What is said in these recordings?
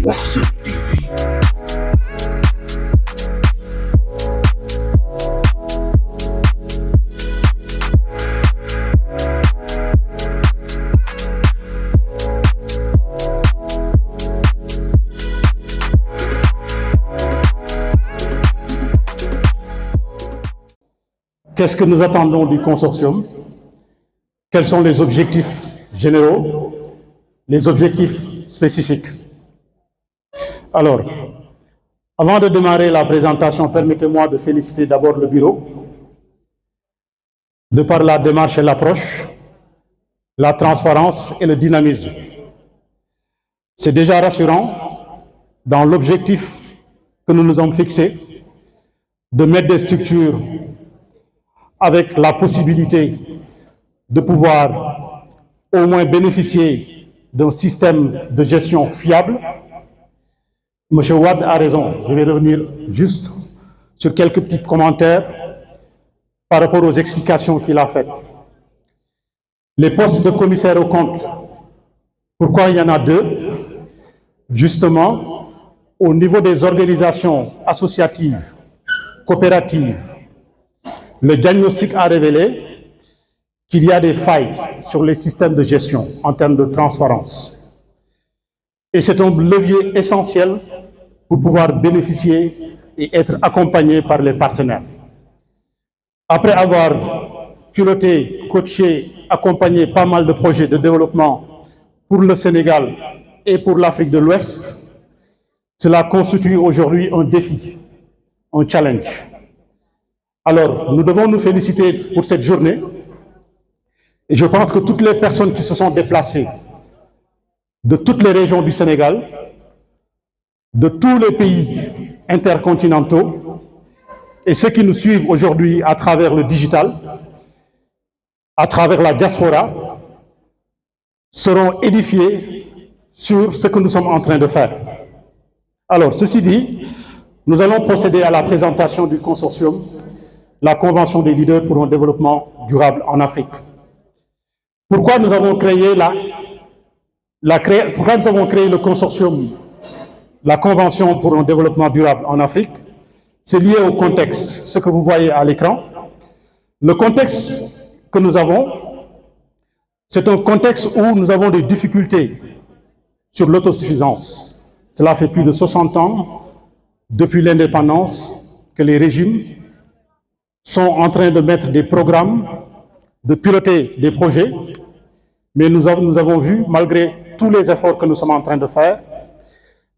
Warset TV. Qu'est-ce que nous attendons du consortium? Quels sont les objectifs généraux, les objectifs spécifiques? Alors, avant de démarrer la présentation, permettez-moi de féliciter d'abord le bureau, de par la démarche et l'approche, la transparence et le dynamisme. C'est déjà rassurant dans l'objectif que nous nous sommes fixés de mettre des structures avec la possibilité de pouvoir au moins bénéficier d'un système de gestion fiable. Monsieur Wade a raison, je vais revenir juste sur quelques petits commentaires par rapport aux explications qu'il a faites. Les postes de commissaire aux comptes, pourquoi il y en a deux? Justement, au niveau des organisations associatives, coopératives, le diagnostic a révélé qu'il y a des failles sur les systèmes de gestion en termes de transparence. Et c'est un levier essentiel pour pouvoir bénéficier et être accompagné par les partenaires. Après avoir piloté, coaché, accompagné pas mal de projets de développement pour le Sénégal et pour l'Afrique de l'Ouest, cela constitue aujourd'hui un défi, un challenge. Alors, nous devons nous féliciter pour cette journée. Et je pense que toutes les personnes qui se sont déplacées de toutes les régions du Sénégal, de tous les pays intercontinentaux, et ceux qui nous suivent aujourd'hui à travers le digital, à travers la diaspora, seront édifiés sur ce que nous sommes en train de faire. Alors, ceci dit, nous allons procéder à la présentation du consortium, la Convention des leaders pour un développement durable en Afrique. Pourquoi nous avons créé pourquoi nous avons créé le consortium, la Convention pour un développement durable en Afrique? C'est lié au contexte, ce que vous voyez à l'écran. Le contexte que nous avons, c'est un contexte où nous avons des difficultés sur l'autosuffisance. Cela fait plus de 60 ans, depuis l'indépendance, que les régimes sont en train de mettre des programmes, de piloter des projets, mais nous avons vu, malgré tous les efforts que nous sommes en train de faire,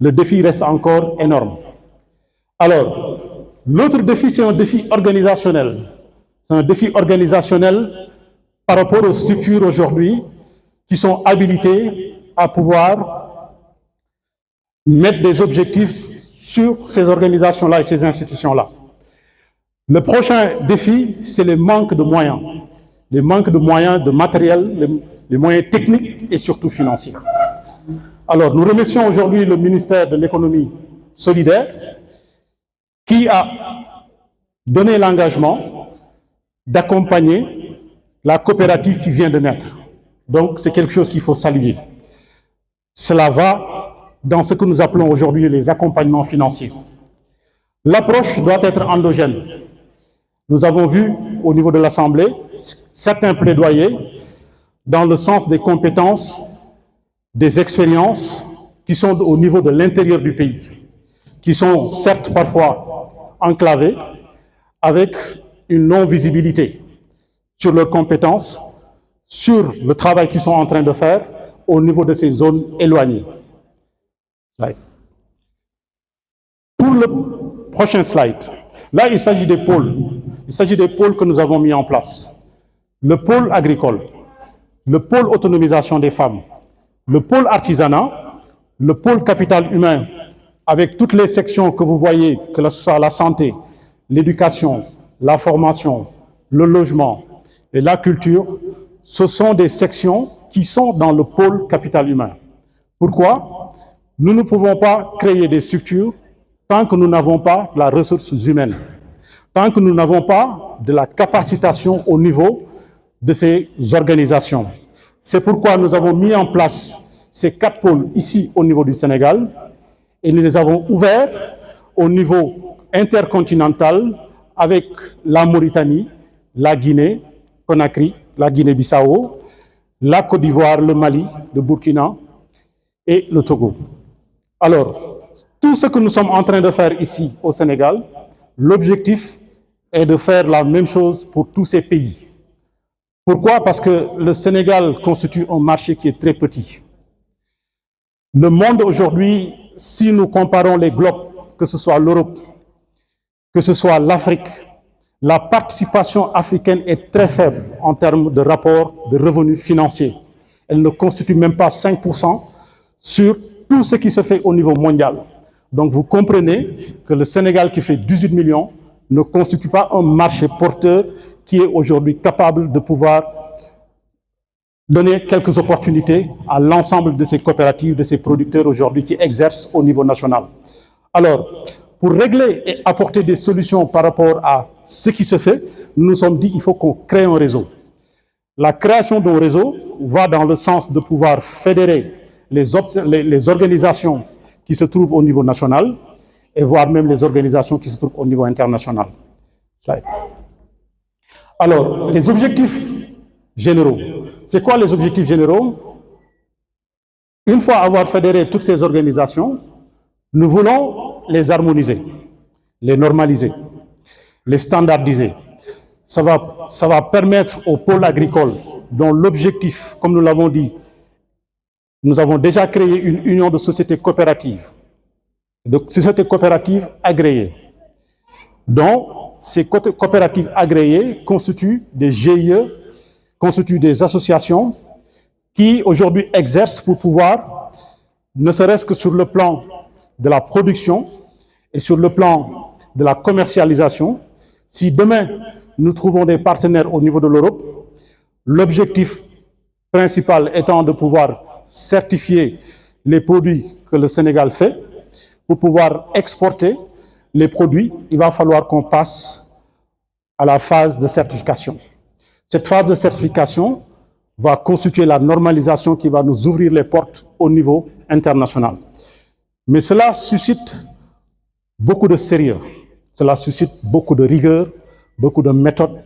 le défi reste encore énorme. Alors, l'autre défi, c'est un défi organisationnel. C'est un défi organisationnel par rapport aux structures aujourd'hui qui sont habilitées à pouvoir mettre des objectifs sur ces organisations-là et ces institutions-là. Le prochain défi, c'est le manque de moyens. Les manques de moyens, de matériel, les moyens techniques et surtout financiers. Alors, nous remercions aujourd'hui le ministère de l'économie solidaire qui a donné l'engagement d'accompagner la coopérative qui vient de naître. Donc, c'est quelque chose qu'il faut saluer. Cela va dans ce que nous appelons aujourd'hui les accompagnements financiers. L'approche doit être endogène. Nous avons vu au niveau de l'Assemblée certains plaidoyers dans le sens des compétences, des expériences qui sont au niveau de l'intérieur du pays, qui sont certes parfois enclavées avec une non-visibilité sur leurs compétences, sur le travail qu'ils sont en train de faire au niveau de ces zones éloignées. Pour le prochain slide, là il s'agit des pôles. Il s'agit des pôles que nous avons mis en place. Le pôle agricole, le pôle autonomisation des femmes, le pôle artisanat, le pôle capital humain, avec toutes les sections que vous voyez, que ce soit la santé, l'éducation, la formation, le logement et la culture, ce sont des sections qui sont dans le pôle capital humain. Pourquoi? Nous ne pouvons pas créer des structures tant que nous n'avons pas la ressource humaine, tant que nous n'avons pas de la capacitation au niveau de ces organisations. C'est pourquoi nous avons mis en place ces 4 pôles ici au niveau du Sénégal et nous les avons ouverts au niveau intercontinental avec la Mauritanie, la Guinée, Conakry, la Guinée-Bissau, la Côte d'Ivoire, le Mali, le Burkina et le Togo. Alors, tout ce que nous sommes en train de faire ici au Sénégal, l'objectif est de faire la même chose pour tous ces pays. Pourquoi? Parce que le Sénégal constitue un marché qui est très petit. Le monde aujourd'hui, si nous comparons les globes, que ce soit l'Europe, que ce soit l'Afrique, la participation africaine est très faible en termes de rapport de revenus financiers. Elle ne constitue même pas 5% sur tout ce qui se fait au niveau mondial. Donc vous comprenez que le Sénégal qui fait 18 millions ne constitue pas un marché porteur qui est aujourd'hui capable de pouvoir donner quelques opportunités à l'ensemble de ces coopératives, de ces producteurs aujourd'hui qui exercent au niveau national. Alors, pour régler et apporter des solutions par rapport à ce qui se fait, nous nous sommes dit qu'il faut qu'on crée un réseau. La création d'un réseau va dans le sens de pouvoir fédérer les organisations qui se trouvent au niveau national et voire même les organisations qui se trouvent au niveau international. Alors, les objectifs généraux. C'est quoi les objectifs généraux? Une fois avoir fédéré toutes ces organisations, nous voulons les harmoniser, les normaliser, les standardiser. Ça va permettre au pôle agricole, dont l'objectif, comme nous l'avons dit, nous avons déjà créé une union de sociétés coopératives, de sociétés coopératives agréées, dont ces coopératives agréées constituent des GIE, constituent des associations qui aujourd'hui exercent pour pouvoir, ne serait-ce que sur le plan de la production et sur le plan de la commercialisation. Si demain nous trouvons des partenaires au niveau de l'Europe, l'objectif principal étant de pouvoir certifier les produits que le Sénégal fait, pour pouvoir exporter les produits, il va falloir qu'on passe à la phase de certification. Cette phase de certification va constituer la normalisation qui va nous ouvrir les portes au niveau international. Mais cela suscite beaucoup de sérieux, cela suscite beaucoup de rigueur, beaucoup de méthode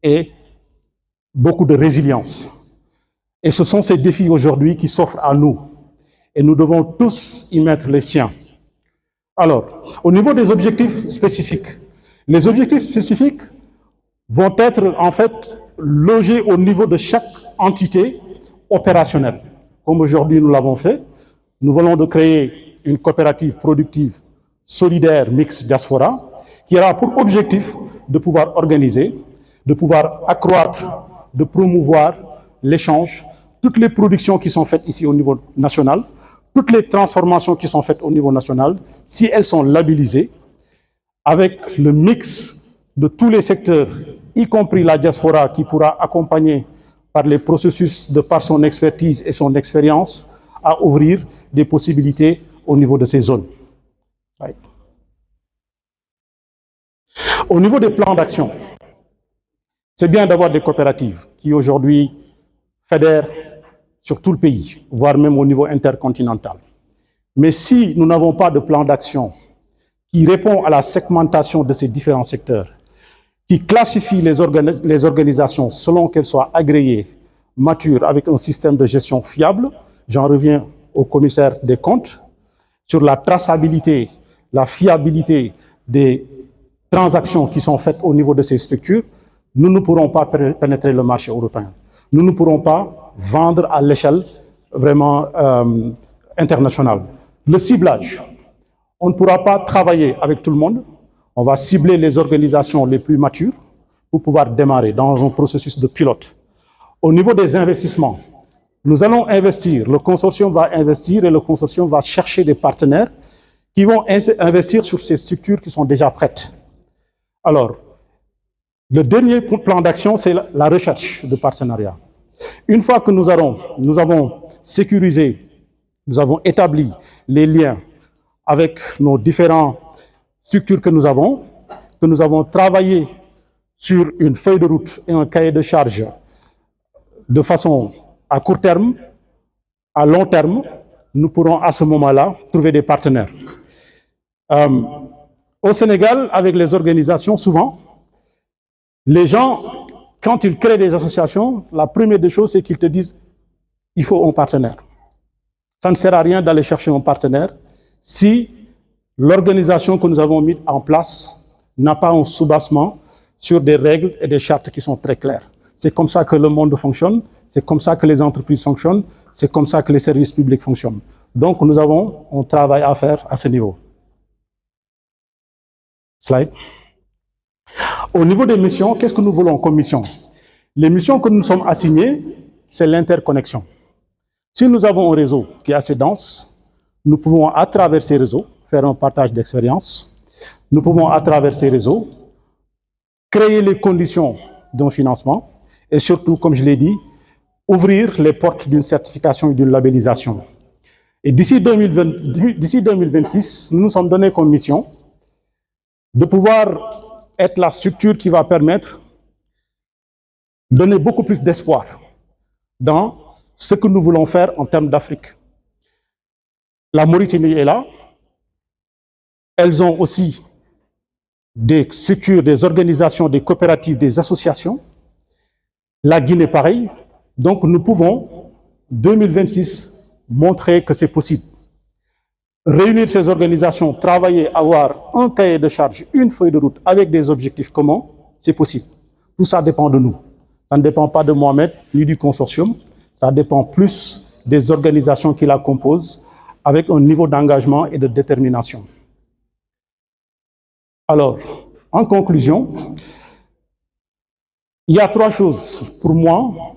et beaucoup de résilience. Et ce sont ces défis aujourd'hui qui s'offrent à nous. Et nous devons tous y mettre les siens. Alors, au niveau des objectifs spécifiques, les objectifs spécifiques vont être en fait logés au niveau de chaque entité opérationnelle. Comme aujourd'hui nous l'avons fait, nous venons de créer une coopérative productive solidaire mixte diaspora qui aura pour objectif de pouvoir organiser, de pouvoir accroître, de promouvoir l'échange, toutes les productions qui sont faites ici au niveau national, toutes les transformations qui sont faites au niveau national, si elles sont labellisées, avec le mix de tous les secteurs, y compris la diaspora qui pourra accompagner par les processus de par son expertise et son expérience à ouvrir des possibilités au niveau de ces zones. Right. Au niveau des plans d'action, c'est bien d'avoir des coopératives qui aujourd'hui fédèrent sur tout le pays, voire même au niveau intercontinental. Mais si nous n'avons pas de plan d'action qui répond à la segmentation de ces différents secteurs, qui classifie les organisations selon qu'elles soient agréées, matures, avec un système de gestion fiable, j'en reviens au commissaire des comptes, sur la traçabilité, la fiabilité des transactions qui sont faites au niveau de ces structures, nous ne pourrons pas pénétrer le marché européen. Nous ne pourrons pas vendre à l'échelle vraiment internationale. Le ciblage. On ne pourra pas travailler avec tout le monde. On va cibler les organisations les plus matures pour pouvoir démarrer dans un processus de pilote. Au niveau des investissements, nous allons investir, le consortium va investir et le consortium va chercher des partenaires qui vont investir sur ces structures qui sont déjà prêtes. Alors, le dernier plan d'action, c'est la recherche de partenariat. Une fois que nous avons sécurisé, nous avons établi les liens avec nos différentes structures que nous avons travaillé sur une feuille de route et un cahier de charges de façon à court terme, à long terme, nous pourrons à ce moment-là trouver des partenaires. Au Sénégal, avec les organisations, souvent, les gens, quand ils créent des associations, la première des choses, c'est qu'ils te disent il faut un partenaire. Ça ne sert à rien d'aller chercher un partenaire si l'organisation que nous avons mise en place n'a pas un soubassement sur des règles et des chartes qui sont très claires. C'est comme ça que le monde fonctionne, c'est comme ça que les entreprises fonctionnent, c'est comme ça que les services publics fonctionnent. Donc nous avons un travail à faire à ce niveau. Slide. Au niveau des missions, qu'est-ce que nous voulons comme mission? Les missions que nous sommes assignées, c'est l'interconnexion. Si nous avons un réseau qui est assez dense, nous pouvons à travers ces réseaux faire un partage d'expérience. Nous pouvons à travers ces réseaux créer les conditions d'un financement et surtout, comme je l'ai dit, ouvrir les portes d'une certification et d'une labellisation. Et d'ici 2026, nous nous sommes donnés comme mission de pouvoir être la structure qui va permettre de donner beaucoup plus d'espoir dans ce que nous voulons faire en termes d'Afrique. La Mauritanie est là. Elles ont aussi des structures, des organisations, des coopératives, des associations. La Guinée, pareil. Donc, nous pouvons, 2026, montrer que c'est possible. Réunir ces organisations, travailler, avoir un cahier de charge, une feuille de route avec des objectifs communs, c'est possible. Tout ça dépend de nous. Ça ne dépend pas de Mohamed ni du consortium. Ça dépend plus des organisations qui la composent avec un niveau d'engagement et de détermination. Alors, en conclusion, il y a 3 choses pour moi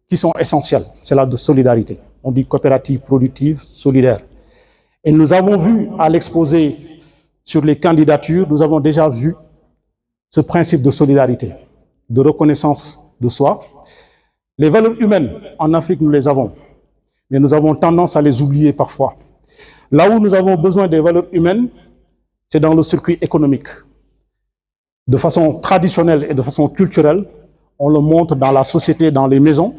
qui sont essentielles. C'est la solidarité. On dit coopérative, productive, solidaire. Et nous avons vu à l'exposé sur les candidatures, nous avons déjà vu ce principe de solidarité, de reconnaissance de soi. Les valeurs humaines, en Afrique, nous les avons, mais nous avons tendance à les oublier parfois. Là où nous avons besoin des valeurs humaines, c'est dans le circuit économique. De façon traditionnelle et de façon culturelle, on le montre dans la société, dans les maisons.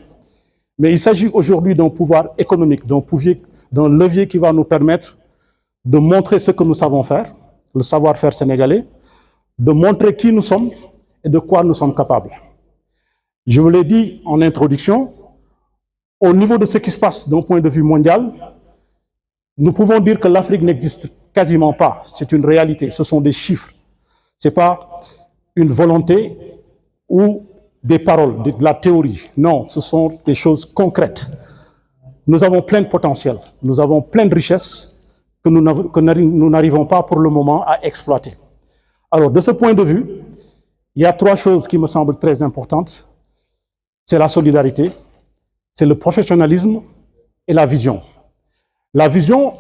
Mais il s'agit aujourd'hui d'un pouvoir économique, d'un levier qui va nous permettre de montrer ce que nous savons faire, le savoir-faire sénégalais, de montrer qui nous sommes et de quoi nous sommes capables. Je vous l'ai dit en introduction, au niveau de ce qui se passe d'un point de vue mondial, nous pouvons dire que l'Afrique n'existe quasiment pas. C'est une réalité, ce sont des chiffres. Ce n'est pas une volonté ou des paroles, de la théorie. Non, ce sont des choses concrètes. Nous avons plein de potentiel, nous avons plein de richesses que nous n'arrivons pas pour le moment à exploiter. Alors, de ce point de vue, il y a 3 choses qui me semblent très importantes. C'est la solidarité, c'est le professionnalisme et la vision. La vision,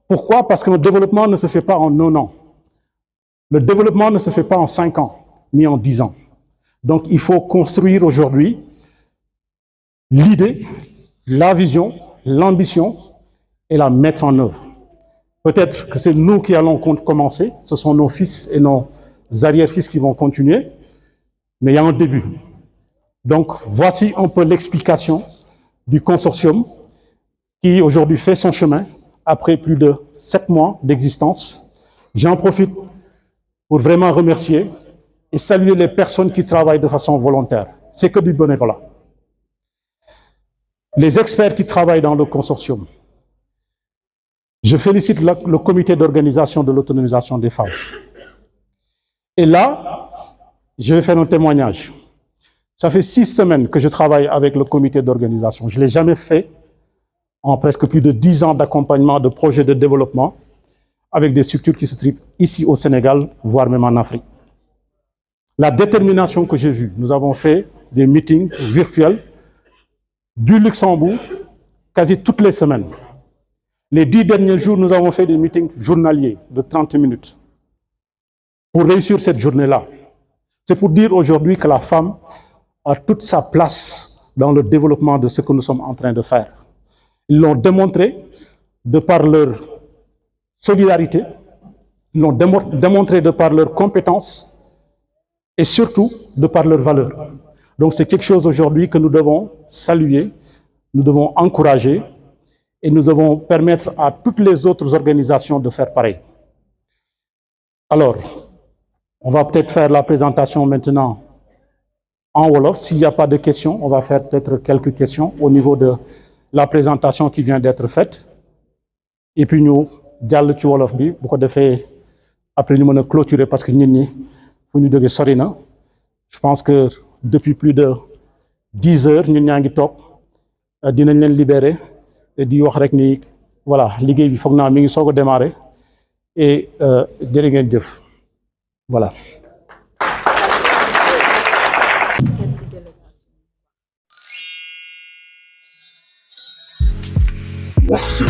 pourquoi? Parce que le développement ne se fait pas en 1 an. Le développement ne se fait pas en 5 ans, ni en 10 ans. Donc, il faut construire aujourd'hui l'idée, la vision, l'ambition et la mettre en œuvre. Peut-être que c'est nous qui allons commencer, ce sont nos fils et nos arrière-fils qui vont continuer, mais il y a un début. Donc, voici un peu l'explication du consortium qui aujourd'hui fait son chemin après plus de 7 mois d'existence. J'en profite pour vraiment remercier et saluer les personnes qui travaillent de façon volontaire. C'est que du bénévolat. Les experts qui travaillent dans le consortium. Je félicite le comité d'organisation de l'autonomisation des femmes. Et là, je vais faire un témoignage. Ça fait 6 semaines que je travaille avec le comité d'organisation. Je ne l'ai jamais fait en presque plus de 10 ans d'accompagnement de projets de développement avec des structures qui se trouvent ici au Sénégal, voire même en Afrique. La détermination que j'ai vue, nous avons fait des meetings virtuels du Luxembourg quasi toutes les semaines. Les 10 derniers jours, nous avons fait des meetings journaliers de 30 minutes pour réussir cette journée-là. C'est pour dire aujourd'hui que la femme a toute sa place dans le développement de ce que nous sommes en train de faire. Ils l'ont démontré de par leur solidarité, ils l'ont démontré de par leurs compétences et surtout de par leurs valeurs. Donc c'est quelque chose aujourd'hui que nous devons saluer, nous devons encourager et nous devons permettre à toutes les autres organisations de faire pareil. Alors, on va peut-être faire la présentation maintenant en Wolof. S'il n'y a pas de questions, on va faire peut-être quelques questions au niveau de la présentation qui vient d'être faite. Et puis nous, jàll ci Wolof bi bu ko defee après ñu mën a clôturer parce que nit ñi fu ñu jógee sori na. Je pense que depuis plus de 10 heures ñun ñaa ngi toog dinañ leen libérer di wax rek ni voilà liggéey bi foog naa mi ngi soog a démarrer et jërë ngeen jëf voilà. Wax